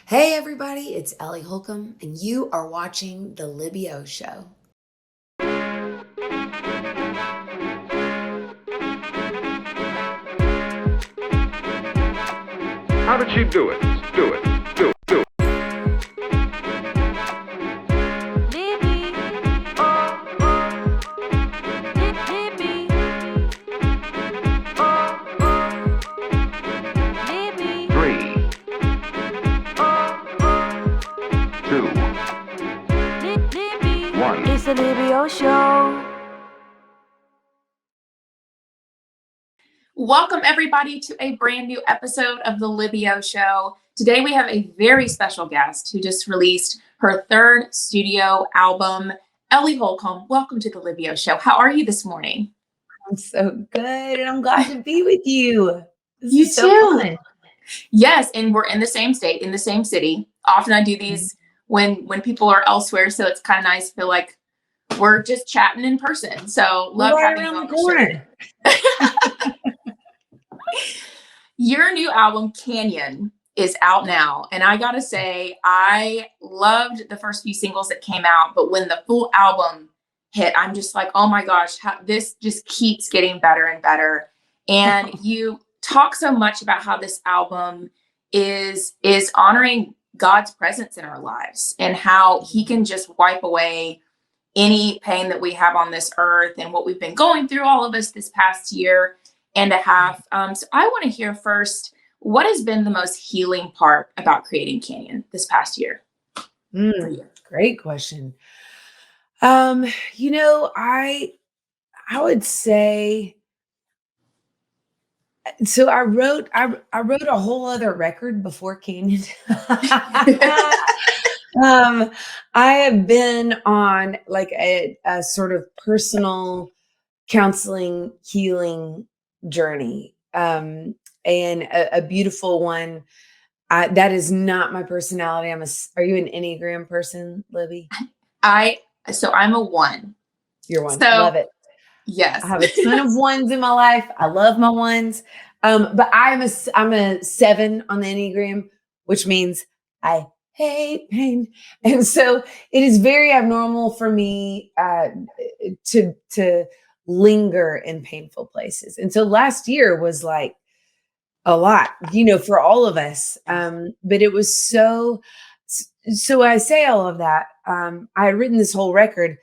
Hey everybody, it's Ellie Holcomb, and you are watching The Libby Show. How did she do it? Do it. Do it. Do it. Libby. Libby. Libby. 3, 2, Libby. 1. It's the Libby Show. Welcome, everybody, to a brand new episode of The Libby Show. Today, we have a very special guest who just released her third studio album, Ellie Holcomb. Welcome to The Libby Show. How are you this morning? I'm so good, and I'm glad to be with you. This You is so too. fun. Yes, and we're in the same state, in the same city. Often I do these when people are elsewhere, so it's kind of nice to feel like we're just chatting in person. So love Right having you around on the the show. corner. Your new album, Canyon, is out now. And I gotta say, I loved the first few singles that came out, but when the full album hit, I'm just like, oh my gosh, this just keeps getting better and better. And you talk so much about how this album is honoring God's presence in our lives and how he can just wipe away any pain that we have on this earth and what we've been going through, all of us, this past year and a half. So I want to hear first, what has been the most healing part about creating Canyon this past year for you? Great question. I would say, so I wrote a whole other record before Canyon. I have been on like a sort of personal counseling healing journey, and a beautiful one. That is not my personality. Are you an Enneagram person, Libby? I'm a 1. You're one. So, Love it. Yes. I have a ton of 1s in my life. I love my 1s. But I'm a 7 on the Enneagram, which means I hate pain. And so it is very abnormal for me to linger in painful places. And so last year was like a lot, for all of us. But it was so I say all of that. I had written this whole record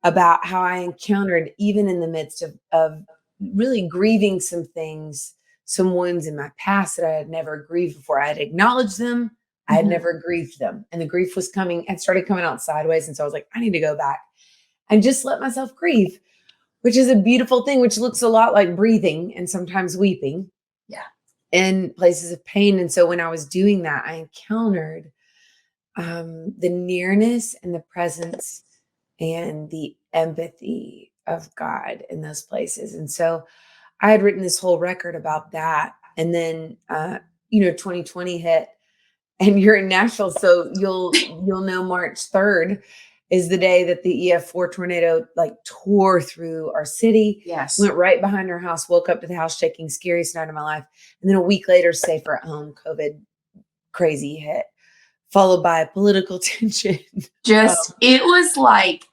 about how I encountered, even in the midst of really grieving some things, some wounds in my past that I had never grieved before. I had acknowledged them. I had never grieved them. And the grief was started coming out sideways. And so I was like, I need to go back and just let myself grieve, which is a beautiful thing, which looks a lot like breathing and sometimes weeping. Yeah. In places of pain. And so when I was doing that, I encountered the nearness and the presence and the empathy of God in those places. And so I had written this whole record about that. And then, 2020 hit, and you're in Nashville. So you'll know March 3rd is the day that the EF4 tornado tore through our city. Yes. Went right behind our house, woke up to the house shaking, scariest night of my life. And then a week later, safer at home, COVID crazy hit, followed by political tension. It was like,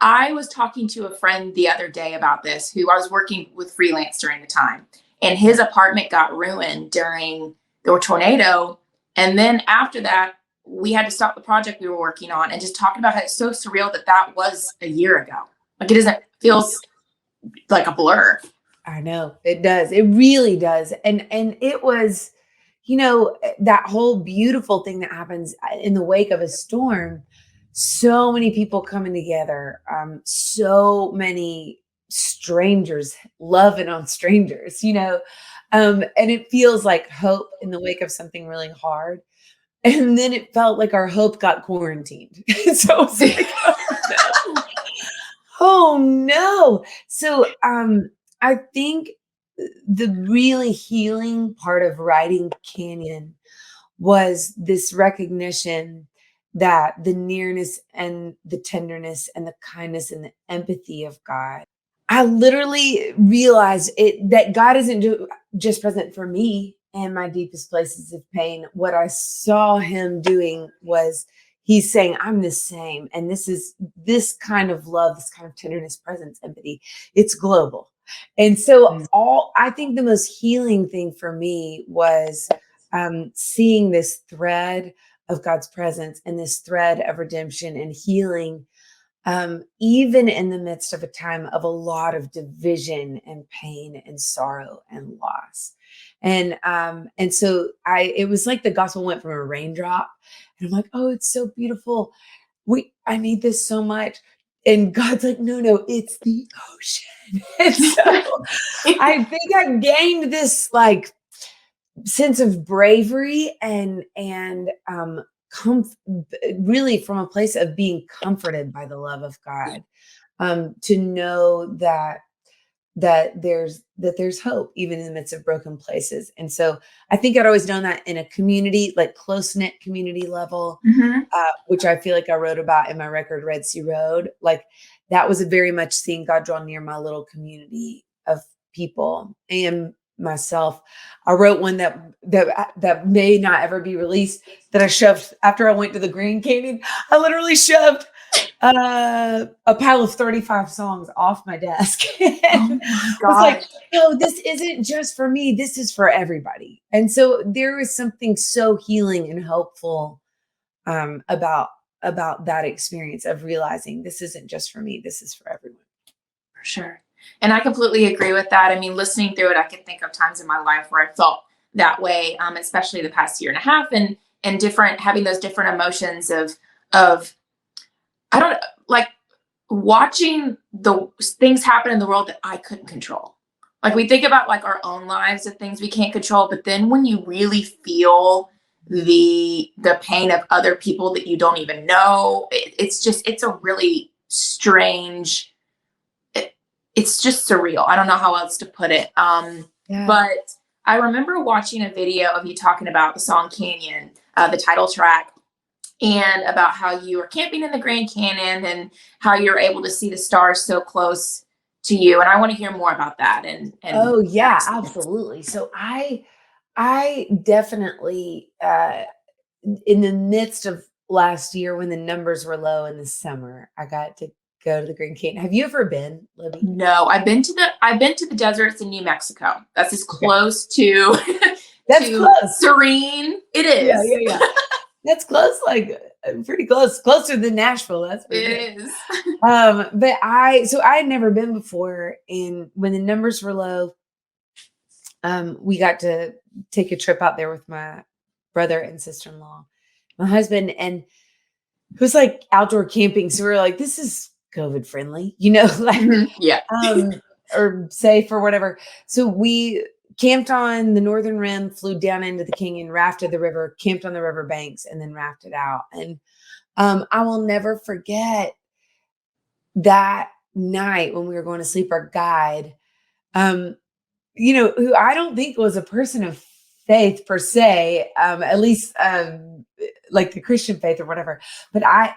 I was talking to a friend the other day about this, who I was working with freelance during the time, and his apartment got ruined during the tornado. And then after that, we had to stop the project we were working on, and just talking about how it's so surreal that was a year ago. Like, it feels like a blur. I know it does. It really does. And it was, that whole beautiful thing that happens in the wake of a storm. So many people coming together, so many strangers loving on strangers, and it feels like hope in the wake of something really hard. And then it felt like our hope got quarantined. So it was like, oh no. So I think the really healing part of writing Canyon was this recognition that the nearness and the tenderness and the kindness and the empathy of God. I literally realized that God isn't just present for me in my deepest places of pain, what I saw him doing was he's saying, I'm the same. And this kind of love, this kind of tenderness, presence, empathy, it's global. And so I think the most healing thing for me was seeing this thread of God's presence and this thread of redemption and healing, even in the midst of a time of a lot of division and pain and sorrow and loss. And so it was like the gospel went from a raindrop, and I'm like, oh, it's so beautiful. I need this so much. And God's like, no, it's the ocean. And so I think I gained this like sense of bravery and really from a place of being comforted by the love of God, to know that there's hope even in the midst of broken places. And so I think I'd always known that in a community, like close-knit community level, which I feel like I wrote about in my record, Red Sea Road. Like that was a very much seeing God draw near my little community of people and myself. I wrote one that may not ever be released, that I shoved after I went to the Grand Canyon. I literally shoved a pile of 35 songs off my desk. And I was like, no, this isn't just for me. This is for everybody. And so there is something so healing and hopeful about that experience of realizing this isn't just for me. This is for everyone. For sure. And I completely agree with that. I mean, listening through it, I can think of times in my life where I felt that way, especially the past year and a half, and having those different emotions of I don't like watching the things happen in the world that I couldn't control. Like we think about like our own lives of things we can't control, but then when you really feel the pain of other people that you don't even know, it's a really strange. It's just surreal. I don't know how else to put it. But I remember watching a video of you talking about the song Canyon, the title track, and about how you were camping in the Grand Canyon and how you're able to see the stars so close to you. And I want to hear more about that. And oh yeah, absolutely. So I definitely, in the midst of last year when the numbers were low in the summer, I got to go to the Grand Canyon. Have you ever been, Libby? No, I've been to the deserts in New Mexico. That's as close to that's close. Serene. It is. Yeah. That's close, like pretty close, closer than Nashville. That's it is. But I had never been before, and when the numbers were low, we got to take a trip out there with my brother and sister-in-law, my husband, and it was like outdoor camping. So we were like, this is COVID friendly, like or safe or whatever. So we camped on the northern rim, flew down into the canyon, rafted the river, camped on the river banks, and then rafted out. And I will never forget that night when we were going to sleep, our guide, who I don't think was a person of faith per se, at least like the Christian faith or whatever. But I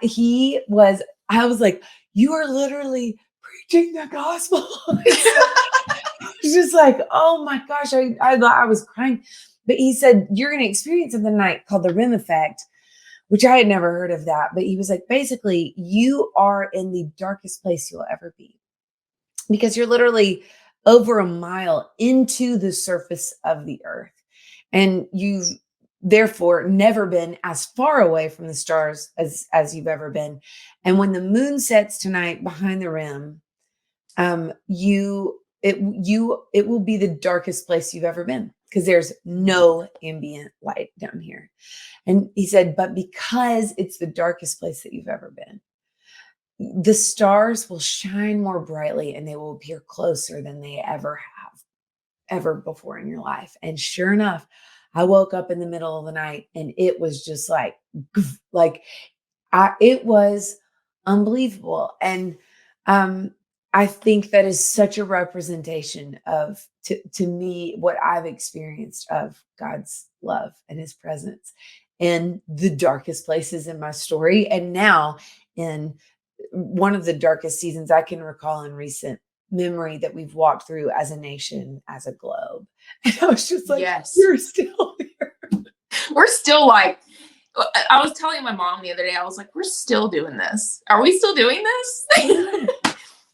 was like, you are literally preaching the gospel. It's just like, oh my gosh, I was crying. But he said, you're going to experience something tonight called the rim effect, which I had never heard of that. But he was like, basically, you are in the darkest place you'll ever be because you're literally over a mile into the surface of the earth. And you've therefore never been as far away from the stars as you've ever been. And when the moon sets tonight behind the rim, it will be the darkest place you've ever been because there's no ambient light down here. And he said, but because it's the darkest place that you've ever been, the stars will shine more brightly and they will appear closer than they ever before in your life. And sure enough, I woke up in the middle of the night and it was just it was unbelievable. And, I think that is such a representation of, to me, what I've experienced of God's love and his presence in the darkest places in my story. And now in one of the darkest seasons I can recall in recent memory that we've walked through as a nation, as a globe. And I was just like, Yes. you're still here. We're still like, I was telling my mom the other day, I was like, we're still doing this. Are we still doing this?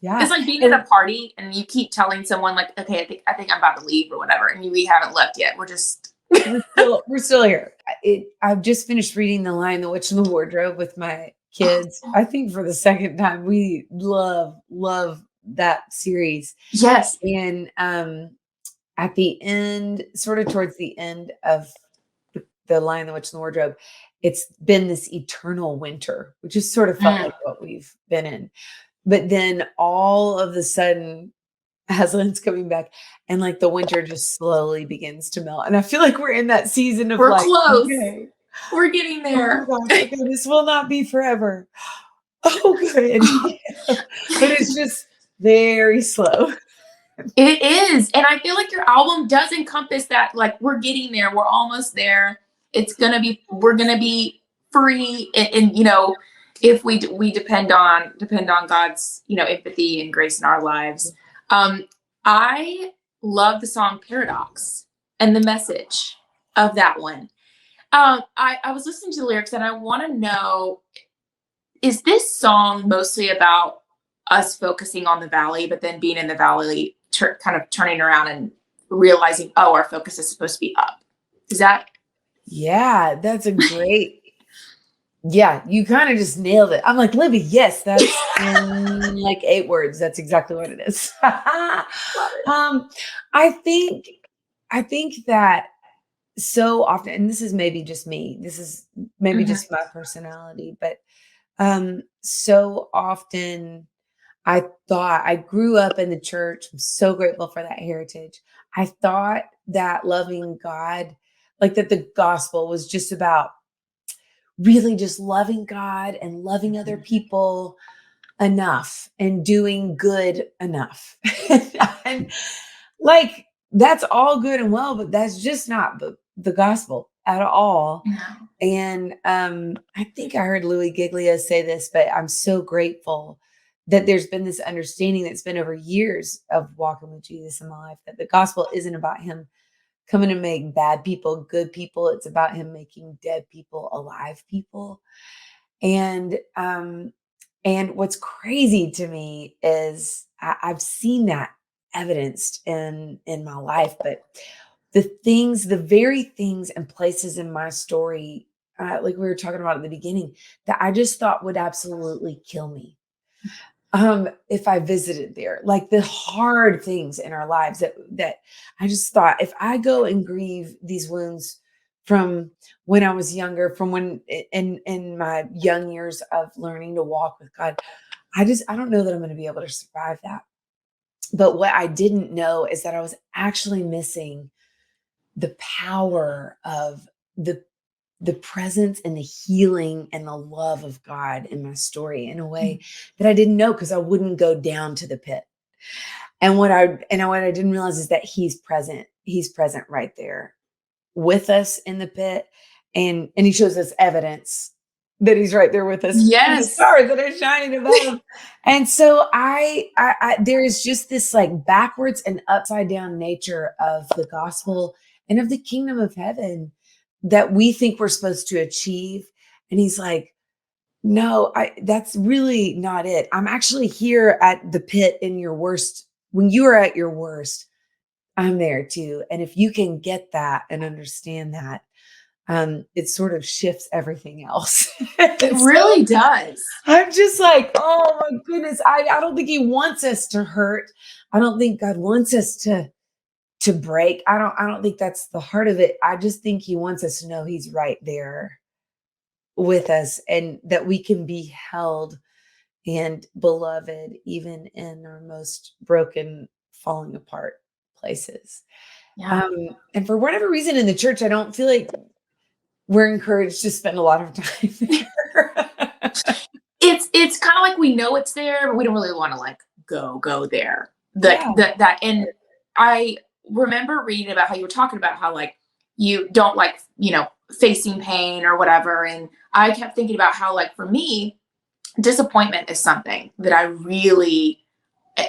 Yeah. It's like being at a party and you keep telling someone like, okay, I think I'm about to leave or whatever. And we haven't left yet. We're just. we're still here. I've just finished reading The Lion, the Witch, and the Wardrobe with my kids. I think for the second time. We love that series. Yes. And at the end, sort of towards the end of the Lion, the Witch, and the Wardrobe, it's been this eternal winter, which has sort of felt like what we've been in. But then all of a sudden, Aslan's coming back, and like the winter just slowly begins to melt. And I feel like we're in that season of We're like, close. okay, We're getting there. oh my gosh, okay, this will not be forever. Oh, good. But it's just very slow. It is. And I feel like your album does encompass that. Like, we're getting there. We're almost there. We're going to be free. And, you know, if we depend on God's, you know, empathy and grace in our lives. I love the song Paradox and the message of that one. I was listening to the lyrics and I want to know, is this song mostly about us focusing on the valley, but then being in the valley, kind of turning around and realizing, oh, our focus is supposed to be up? Is that? Yeah, that's a great. Yeah, you kind of just nailed it. I'm like, Libby, yes, that's in like 8 words. That's exactly what it is. I think that so often, and this is maybe just me, this is maybe just my personality, but so often I grew up in the church. I'm so grateful for that heritage. I thought that loving God, like that the gospel was just about really just loving God and loving other people enough and doing good enough. And like, that's all good and well, but that's just not the gospel at all. No. And I think I heard Louis Giglio say this, but I'm so grateful that there's been this understanding that's been over years of walking with Jesus in my life, that the gospel isn't about him coming to make bad people good people. It's about him making dead people alive people. And what's crazy to me is I've seen that evidenced in my life, but the very things and places in my story, like we were talking about at the beginning, that I just thought would absolutely kill me. If I visited there, like the hard things in our lives that I just thought, if I go and grieve these wounds from when I was younger, from when in my young years of learning to walk with God, I don't know that I'm going to be able to survive that. But what I didn't know is that I was actually missing the power of the presence and the healing and the love of God in my story in a way that I didn't know, because I wouldn't go down to the pit. And what I didn't realize is that he's present. He's present right there with us in the pit. And he shows us evidence that he's right there with us. Yes. The stars that are shining above. And so I there is just this like backwards and upside down nature of the gospel and of the kingdom of heaven that we think we're supposed to achieve. And he's like, no, that's really not it. I'm actually here at the pit in your worst. When you are at your worst, I'm there too. And if you can get that and understand that, it sort of shifts everything else. It really does. I'm just like, oh my goodness. I don't think he wants us to hurt. I don't think God wants us to break. I don't think that's the heart of it. I just think he wants us to know he's right there with us, and that we can be held and beloved even in our most broken, falling apart places. Yeah. And for whatever reason in the church, I don't feel like we're encouraged to spend a lot of time there. It's kind of like we know it's there, but we don't really want to like go there. That and I remember reading about how you were talking about how like you don't like, you know, facing pain or whatever. And I kept thinking about how like for me, disappointment is something that I really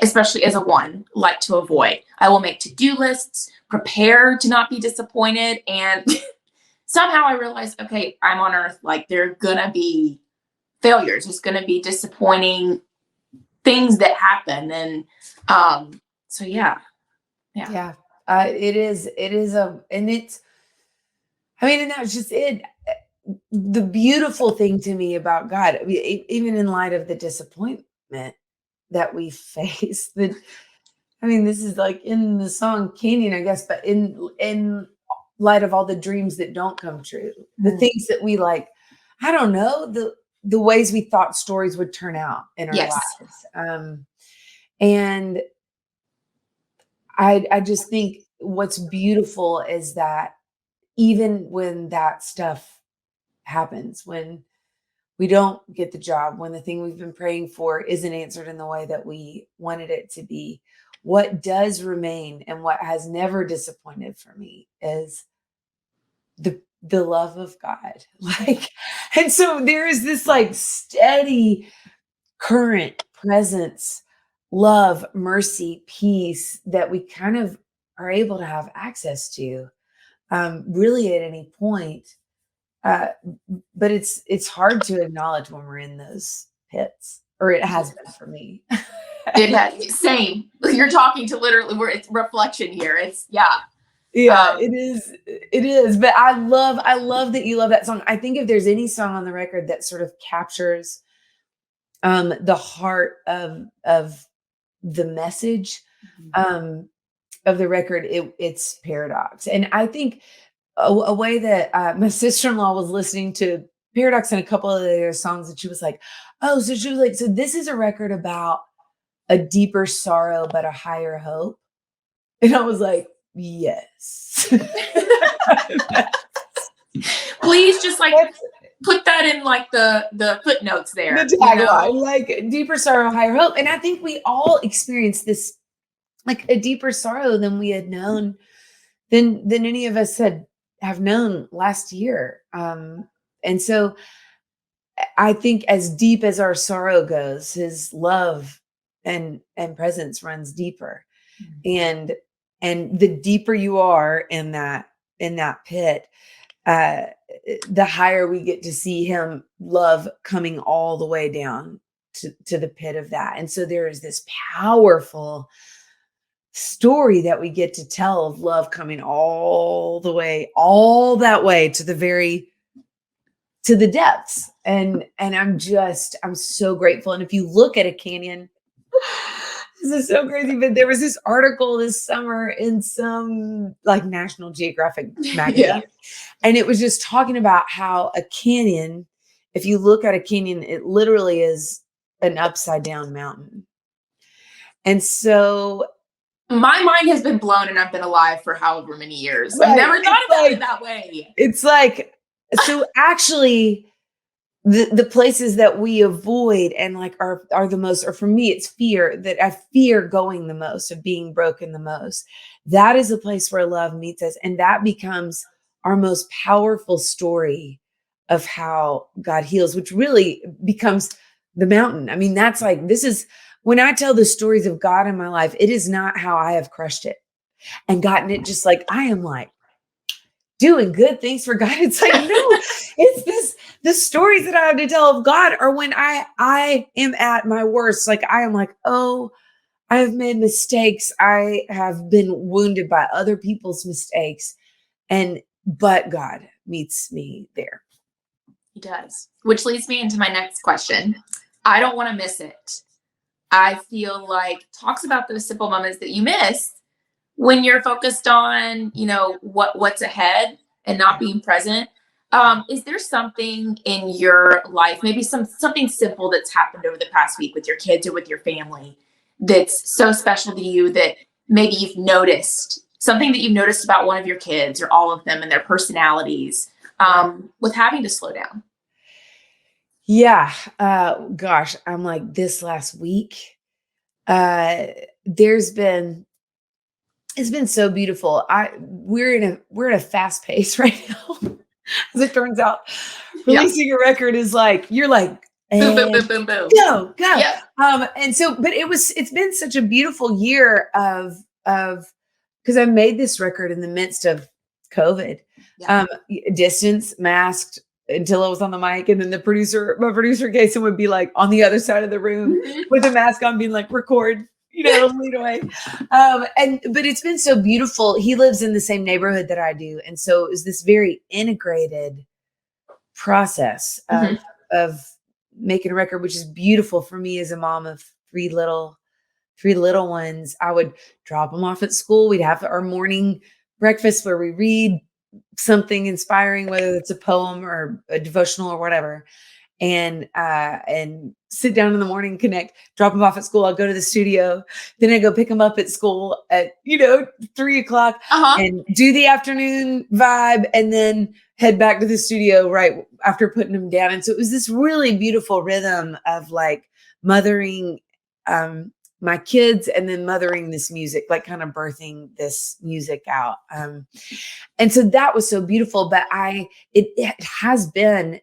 especially as a one, like to avoid. I will make to-do lists, prepare to not be disappointed. And somehow I realized, okay, I'm on earth. Like there are going to be failures. There's going to be disappointing things that happen. And so, yeah. Yeah. It is and it's, I mean, and that's just it. The beautiful thing to me about God, I mean, even in light of the disappointment that we face, that, I mean, this is like in the song Canyon, I guess, but in light of all the dreams that don't come true, the things that we like, I don't know, the ways we thought stories would turn out in our lives. And I just think what's beautiful is that even when that stuff happens, when we don't get the job, when the thing we've been praying for isn't answered in the way that we wanted it to be, what does remain and what has never disappointed for me is the love of God. Like, and so there is this like steady current presence, love, mercy, peace that we kind of are able to have access to really at any point. But it's hard to acknowledge when we're in those pits, or it has been for me. It has, same. You're talking to literally where it's reflection here. It's it is. But I love that you love that song. I think if there's any song on the record that sort of captures the heart of the message of the record, it's Paradox. And I think a way that my sister-in-law was listening to Paradox and a couple of their songs, and she was like, oh, so she was like, so this is a record about a deeper sorrow but a higher hope. And I was like, yes. Please just like put that in like the footnotes there. The tagline, like deeper sorrow, higher hope. And I think we all experience this, like a deeper sorrow than we had known, than any of us have known last year. And so I think as deep as our sorrow goes, his love and presence runs deeper. And the deeper you are in that pit, the higher we get to see him love coming all the way down to the pit of that. And so there is this powerful story that we get to tell of love coming all that way to the depths. And I'm so grateful. And if you look at a canyon, this is so crazy, but there was this article this summer in some like National Geographic magazine. And it was just talking about how a canyon, if you look at a canyon, it literally is an upside down mountain. And so my mind has been blown, and I've been alive for however many years. Right. I've never thought about it that way. It's like, so actually the places that we avoid and like are the most, or for me, it's fear, that I fear going the most, of being broken the most. That is the place where love meets us. And that becomes our most powerful story of how God heals, which really becomes the mountain. I mean, that's like, this is, when I tell the stories of God in my life, it is not how I have crushed it and gotten it just like, I am like doing good things for God. It's like, no, it's the stories that I have to tell of God are when I am at my worst. Like I am like, oh, I have made mistakes. I have been wounded by other people's mistakes. But God meets me there. He does. Which leads me into my next question. I don't want to miss it. I feel like talks about those simple moments that you miss when you're focused on, what's ahead and not being present. Is there something in your life, maybe something simple that's happened over the past week with your kids or with your family that's so special to you that maybe you've noticed, something that you've noticed about one of your kids or all of them and their personalities with having to slow down? Yeah. Gosh, I'm like, this last week, it's been so beautiful. We're at a fast pace right now. As it turns out, releasing a record is like, you're like Boom, boom, and boom, boom, boom. go. Yep. And so, but it's been such a beautiful year of because I made this record in the midst of COVID, Yeah. distance, masked until I was on the mic, and then my producer Jason would be like on the other side of the room with a mask on, being like, record, lead away. But it's been so beautiful. He lives in the same neighborhood that I do, and so it was this very integrated process of making a record, which is beautiful for me as a mom of three little ones. I would drop them off at school. We'd have our morning breakfast where we read something inspiring, whether it's a poem or a devotional or whatever, and sit down in the morning, connect, drop them off at school. I'll go to the studio, then I go pick them up at school at 3:00 and do the afternoon vibe, and then head back to the studio right after putting them down. And so it was this really beautiful rhythm of like mothering my kids and then mothering this music, like kind of birthing this music out. And so that was so beautiful, but it has been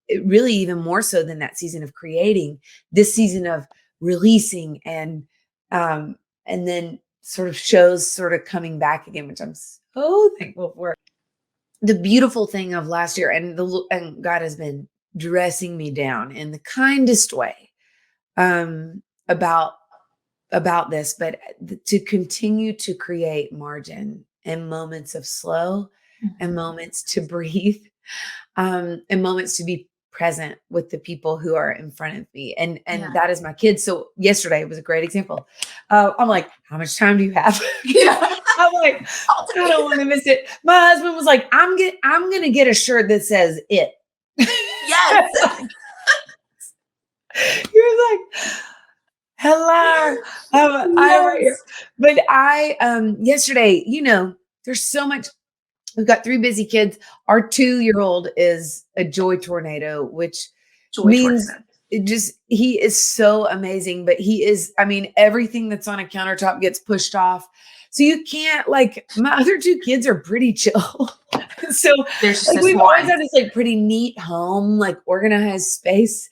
it really even more so than that season of creating, this season of releasing and then sort of shows sort of coming back again, which I'm so thankful for. The beautiful thing of last year, and God has been dressing me down in the kindest way about this, but to continue to create margin and moments of slow and moments to breathe and moments to be present with the people who are in front of me. And that is my kids. So yesterday was a great example. I'm like, how much time do you have? I'm like, I don't want to miss it. My husband was like, I'm going to get a shirt that says it. Yes. You're like, hello. Yes. But yesterday, there's so much. We've got 3 busy kids. Our 2-year-old is a joy tornado, which means he is so amazing, but everything that's on a countertop gets pushed off. So you can't, my other 2 kids are pretty chill. So there's just we've always had this pretty neat home, organized space.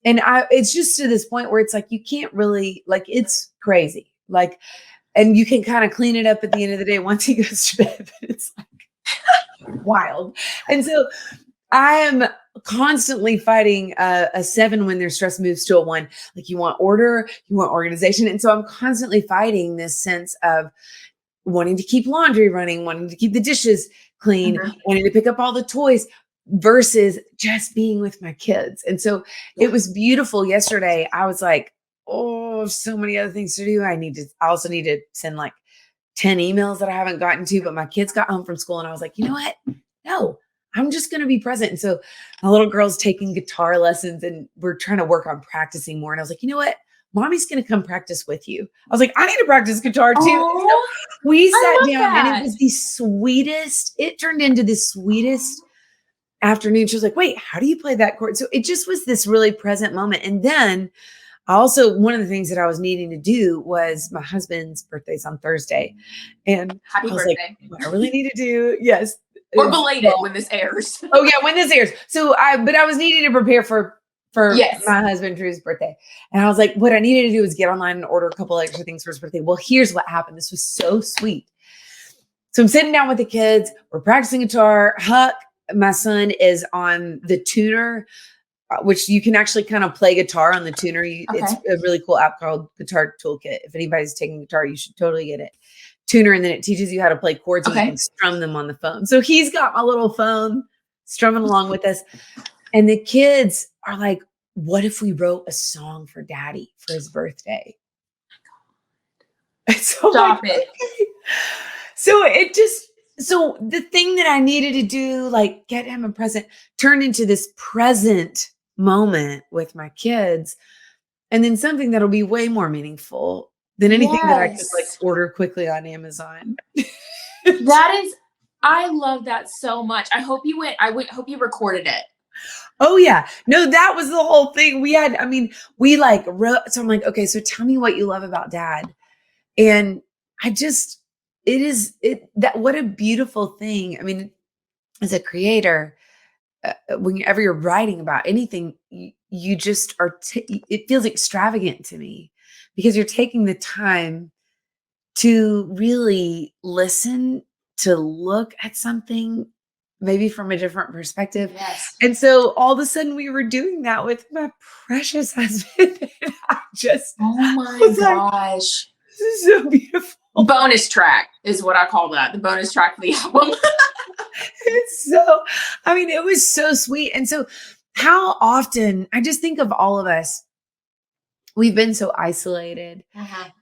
And it's just to this point where it's you can't really, it's crazy. And you can kind of clean it up at the end of the day once he goes to bed. But it's wild. And so I am constantly fighting a 7 when their stress moves to a 1. You want order, you want organization. And so I'm constantly fighting this sense of wanting to keep laundry running, wanting to keep the dishes clean, wanting to pick up all the toys versus just being with my kids. And so it was beautiful yesterday. I was like, oh, so many other things to do. I also need to send 10 emails that I haven't gotten to, but my kids got home from school and I was like, you know what? No, I'm just going to be present. And so my little girl's taking guitar lessons and we're trying to work on practicing more. And I was like, you know what? Mommy's going to come practice with you. I was like, I need to practice guitar too. So we sat down and it was the sweetest, it turned into the sweetest afternoon. She was like, wait, how do you play that chord? So it just was this really present moment. And then also, one of the things that I was needing to do was my husband's birthday's on Thursday. And happy I was birthday. What I really need to do, yes. Or belated when this airs. Oh yeah, when this airs. So I was needing to prepare for my husband Drew's birthday. And I was like, what I needed to do was get online and order a couple extra things for his birthday. Well, here's what happened. This was so sweet. So I'm sitting down with the kids. We're practicing guitar. Huck, my son, is on the tuner, which you can actually kind of play guitar on the tuner. It's a really cool app called Guitar Toolkit. If anybody's taking guitar, you should totally get it. Tuner, and then it teaches you how to play chords and you can strum them on the phone. So he's got my little phone strumming along with us. And the kids are like, what if we wrote a song for Daddy for his birthday? So Stop it. Okay. So the thing that I needed to do, get him a present, turned into this present moment with my kids. And then something that'll be way more meaningful than anything that I could order quickly on Amazon. I love that so much. I hope you recorded it. Oh yeah. No, that was the whole thing. We wrote, so I'm like, okay, so tell me what you love about Dad. And what a beautiful thing. As a creator, whenever you're writing about anything, you just are, it feels extravagant to me because you're taking the time to really listen, to look at something maybe from a different perspective. Yes. And so all of a sudden we were doing that with my precious husband. And I just Oh my was like, gosh. this is so beautiful. Bonus track is what I call that. The bonus track for the album. It's so, I mean, it was so sweet. And so how often, I just think of all of us, we've been so isolated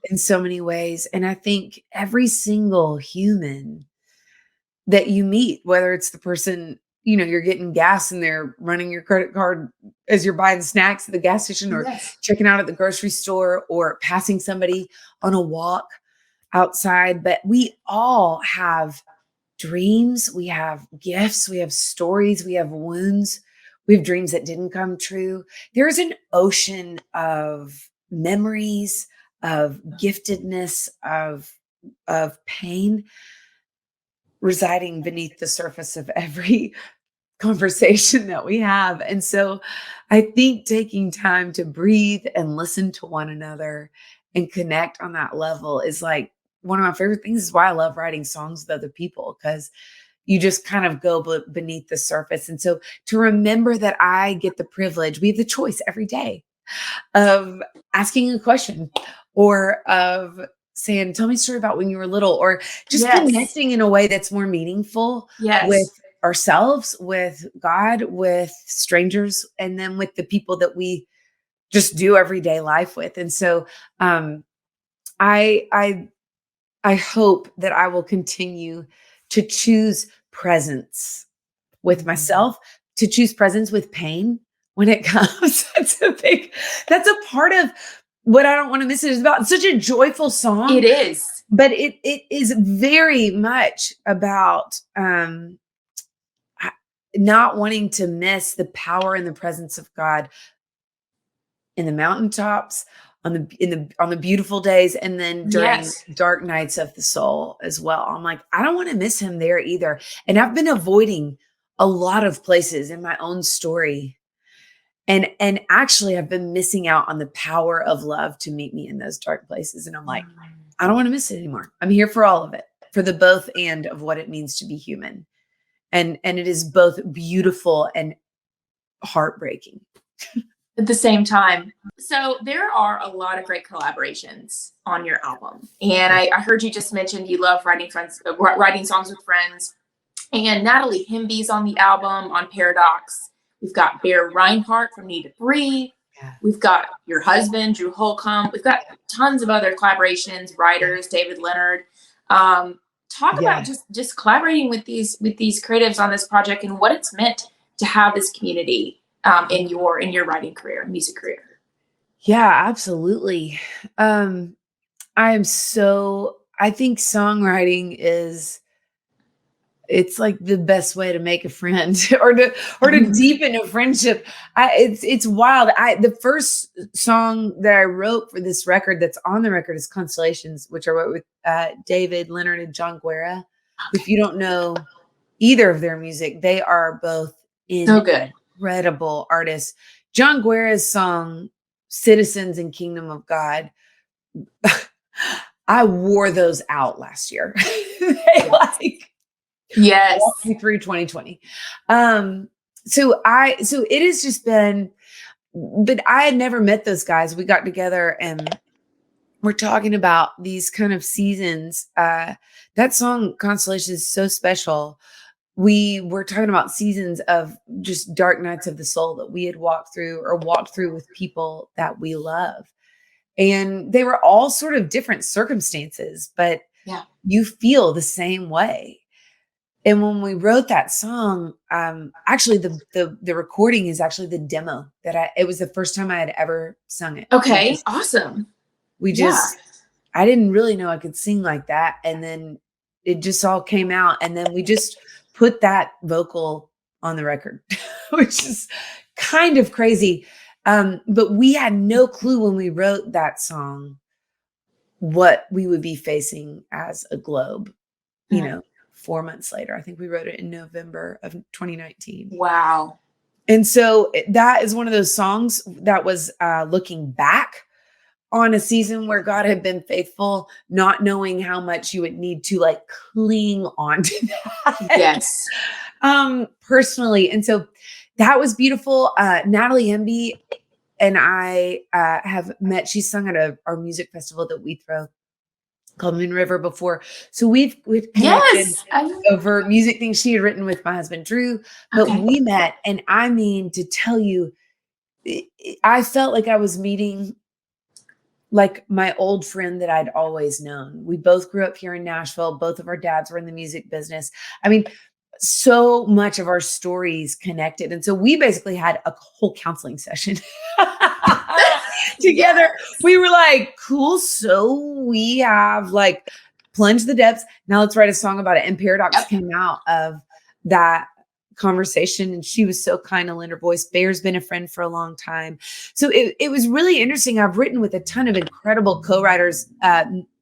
in so many ways. And I think every single human that you meet, whether it's the person, you're getting gas and they're running your credit card as you're buying snacks at the gas station or Yes. checking out at the grocery store or passing somebody on a walk outside. But we all have dreams. We have gifts. We have stories. We have wounds. We have dreams that didn't come true. There's an ocean of memories, of giftedness, of pain residing beneath the surface of every conversation that we have. And so I think taking time to breathe and listen to one another and connect on that level is like one of my favorite things. Is why I love writing songs with other people, because you just kind of go beneath the surface. And so to remember that I get the privilege, we have the choice every day of asking a question or of saying, tell me a story about when you were little, or just Yes. connecting in a way that's more meaningful Yes. with ourselves, with God, with strangers, and then with the people that we just do everyday life with. And so I hope that I will continue to choose presence with myself, to choose presence with pain when it comes. That's a part of what I don't want to miss. It is about such a joyful song. It is. But it is very much about not wanting to miss the power and the presence of God in the mountaintops, on the beautiful days, and then during Yes. dark nights of the soul as well. I'm like, I don't want to miss him there either. And I've been avoiding a lot of places in my own story. And actually I've been missing out on the power of love to meet me in those dark places. And I'm like, I don't want to miss it anymore. I'm here for all of it, for the both and of what it means to be human. And it is both beautiful and heartbreaking At the same time. So there are a lot of great collaborations on your album. And I heard you just mentioned you love writing songs with friends. And Natalie Himby's on the album on Paradox. We've got Bear Reinhardt from Need to Breathe. Yeah. We've got your husband, Drew Holcomb. We've got tons of other collaborations, writers, David Leonard. Talk about just collaborating with these creatives on this project and what it's meant to have this community in your writing career, music career. Yeah, absolutely. I think songwriting it's like the best way to make a friend or to deepen a friendship. It's wild. The first song that I wrote for this record that's on the record is Constellations, which I wrote with David Leonard and John Guerra. If you don't know either of their music, they are both So good. incredible artists. John Guerra's song Citizens and Kingdom of God, I wore those out last year. Yes. Walked me through 2020. So it has just been, but I had never met those guys. We got together and we're talking about these kind of seasons. That song Constellation is so special. We were talking about seasons of just dark nights of the soul that we had walked through with people that we love. And they were all sort of different circumstances, but you feel the same way. And when we wrote that song, actually the recording is actually the demo it was the first time I had ever sung it. Okay. Awesome. I didn't really know I could sing like that. And then it just all came out. And then we just put that vocal on the record, which is kind of crazy. But we had no clue when we wrote that song what we would be facing as a globe, 4 months later. I think we wrote it in November of 2019. Wow. And so that is one of those songs that was looking back on a season where God had been faithful, not knowing how much you would need to like cling on to that. Yes. Personally. And so that was beautiful. Natalie Emby and I have met. She's sung at our music festival that we throw called Moon River before. So we've connected Yes. over music things she had written with my husband, Drew, but Okay. we met. And I mean, to tell you, I felt like I was meeting like my old friend that I'd always known. We both grew up here in Nashville. Both of our dads were in the music business. I mean, so much of our stories connected. And so we basically had a whole counseling session together. Yes. We were like, cool. So we have like plunged the depths. Now let's write a song about it. And Paradox Yep. came out of that conversation. And she was so kind to lend her voice. Bear's been a friend for a long time. So it was really interesting. I've written with a ton of incredible co-writers,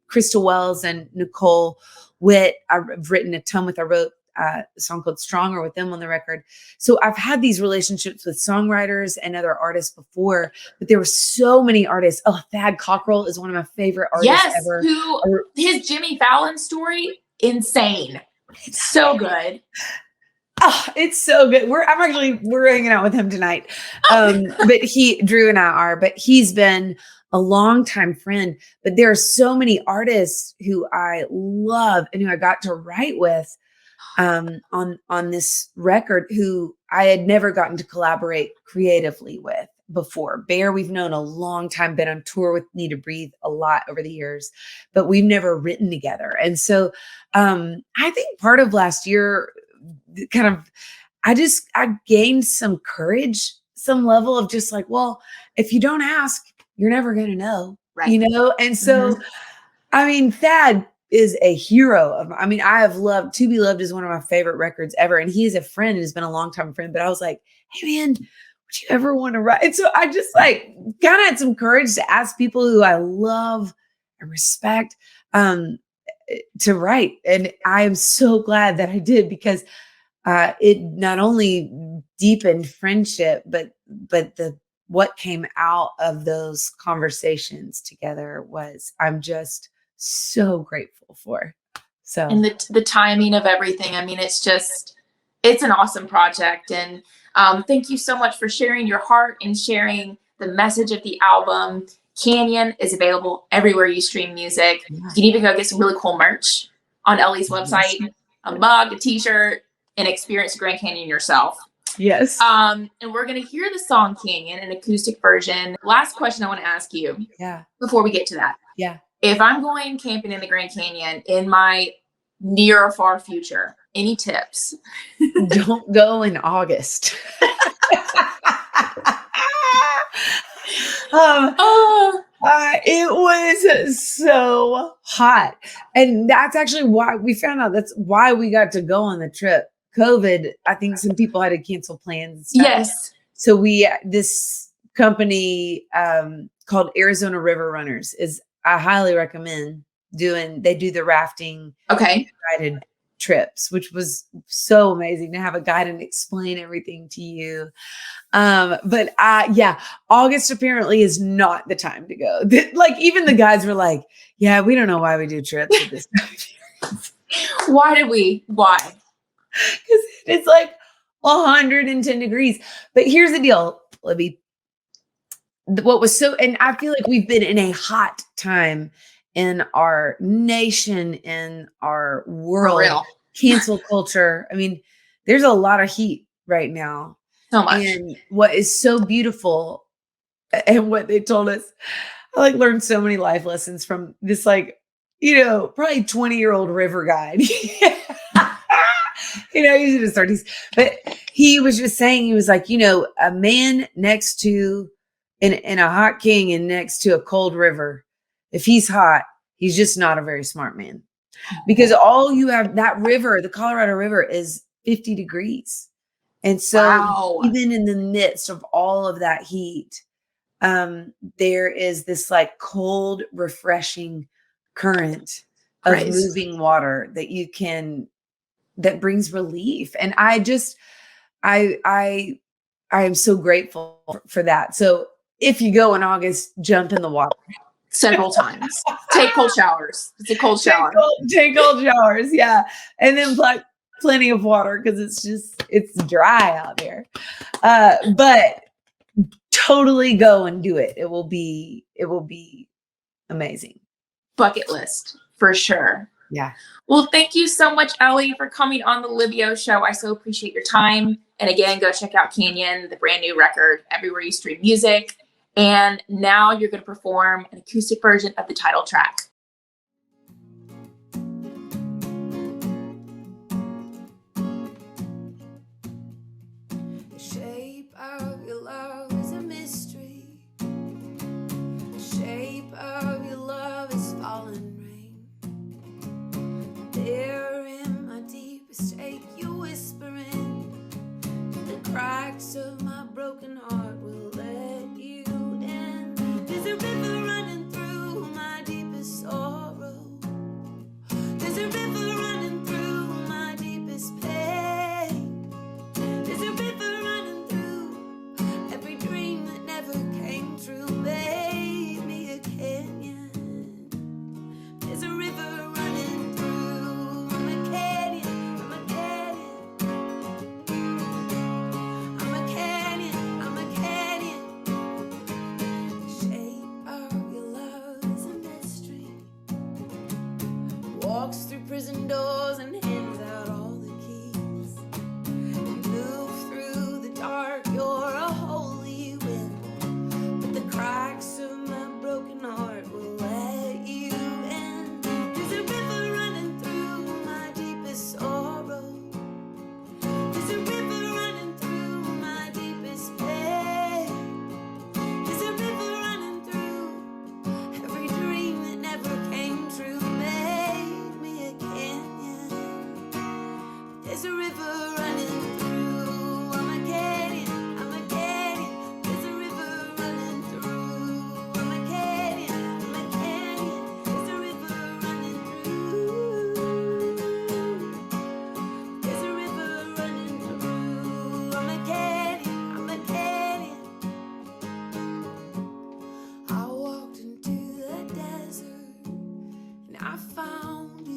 Crystal Wells and Nicole Witt. I've written a ton with, I wrote a song called Stronger with them on the record. So I've had these relationships with songwriters and other artists before, but there were so many artists. Oh, Thad Cockrell is one of my favorite artists Yes. ever. His Jimmy Fallon story, insane. So good. Oh, it's so good. We're hanging out with him tonight. But Drew and I are, but he's been a longtime friend. But there are so many artists who I love and who I got to write with on this record who I had never gotten to collaborate creatively with before. Bear, we've known a long time, been on tour with Need to Breathe a lot over the years, but we've never written together. And so I think part of last year kind of, I gained some courage, some level of just like, well, if you don't ask, you're never going to know, Right. you know? And so, I mean, Thad is a hero of, I mean, I have loved To Be Loved is one of my favorite records ever. And he is a friend and has been a longtime friend, but I was like, hey man, would you ever want to write? And so I just like kind of had some courage to ask people who I love and respect, to write. And I am so glad that I did, because it not only deepened friendship, but what came out of those conversations together was, I'm just so grateful for. So, And the timing of everything. I mean, it's an awesome project. And thank you so much for sharing your heart and sharing the message of the album. Canyon is available everywhere you stream music. Yeah. You can even go get some really cool merch on Ellie's website, a mug, a t-shirt, and experience the Grand Canyon yourself. yes. And we're going to hear the song Canyon, an acoustic version. Last question I want to ask you Yeah. before we get to that. Yeah. If I'm going camping in the Grand Canyon in my near or far future, any tips? Don't go in August. It was so hot. And that's actually why we found out that's why we got to go on the trip. COVID, I think some people had to cancel plans and stuff. Yes. So this company called Arizona River Runners I highly recommend they do the rafting Okay. guided trips, which was so amazing to have a guide and explain everything to you. But August apparently is not the time to go. Like even the guys were like, yeah, we don't know why we do trips at this time. Why? Because it's like 110 degrees. But here's the deal, Libby. And I feel like we've been in a hot time in our nation, in our world, real. cancel culture. I mean, there's a lot of heat right now. So much. And what is so beautiful and what they told us, I like learned so many life lessons from this, like, probably 20-year-old river guide. He's in his 30s, but he was just saying, he was like, a man next to in a hot canyon next to a cold river, if he's hot, he's just not a very smart man, because all you have, that river, the Colorado River, is 50 degrees. And so even in the midst of all of that heat, there is this like cold, refreshing current of moving water that brings relief. And I I am so grateful for that. So if you go in August, jump in the water. Several times. Take cold showers. It's a cold shower. Take cold showers, yeah. And then plenty of water because it's dry out there. But totally go and do it. It will be amazing. Bucket list for sure. Yeah. Well, thank you so much, Ellie, for coming on the Libby Show. I so appreciate your time. And again, go check out Canyon, the brand new record, everywhere you stream music. And now you're going to perform an acoustic version of the title track. The shape of your love is a mystery. The shape of your love is falling rain. There in my deepest ache, you're whispering. The cracks of my broken heart will let you in. There's a river running through my deepest sorrow. There's a river running through my deepest pain. There's a river running through every dream that never came true. Made me a canyon. There's a river running through. I'm a canyon. I'm a canyon. I'm a canyon. I'm a canyon. The shape of your love is a mystery. Walks through prison doors and hands out all the keys. You move through the dark, you're a holy wind. But the cracks of my broken heart will let you in. There's a river running through my deepest sorrow. There's a river running through my deepest pain. There's a river running through every dream that never came true. Made me a canyon. There's a river running through. I'm a canyon. I'm a canyon. There's a river running through. I'm a canyon. I'm a canyon. There's a river running through. There's a river running through. I'm a canyon. I'm a canyon. I walked into the desert and I found you.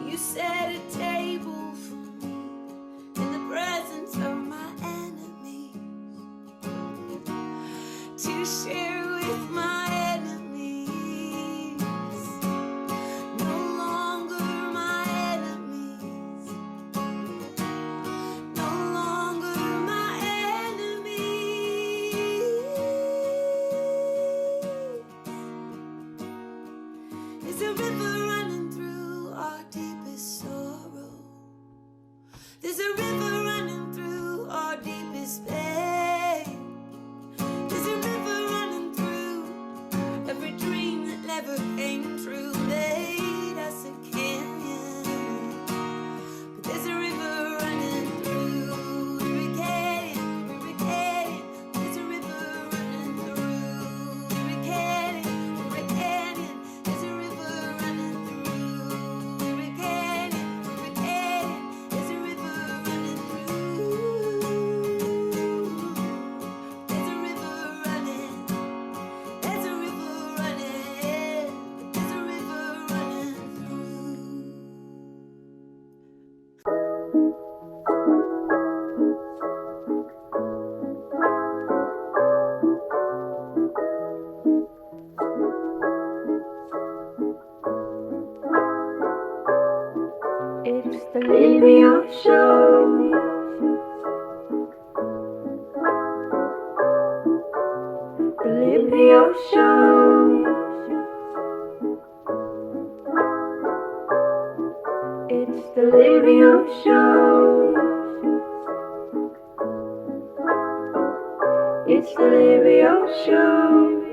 You set a table for me in the presence of my enemies, to share with my enemies. No longer my enemies. No longer my enemies. There's a river running through our deepest sorrow. There's a river running through our deepest pain. There's a river running through every dream that never came true. Made us a canyon. But there's a river running through every canyon, every canyon. There's a river running through every canyon, every canyon. There's a river running through every canyon, every canyon. There's a river running through. There's a river running. There's a river running. There's a river running through. It's the Libby Show. The Libby Show. It's the Libby Show. It's the Libby Show.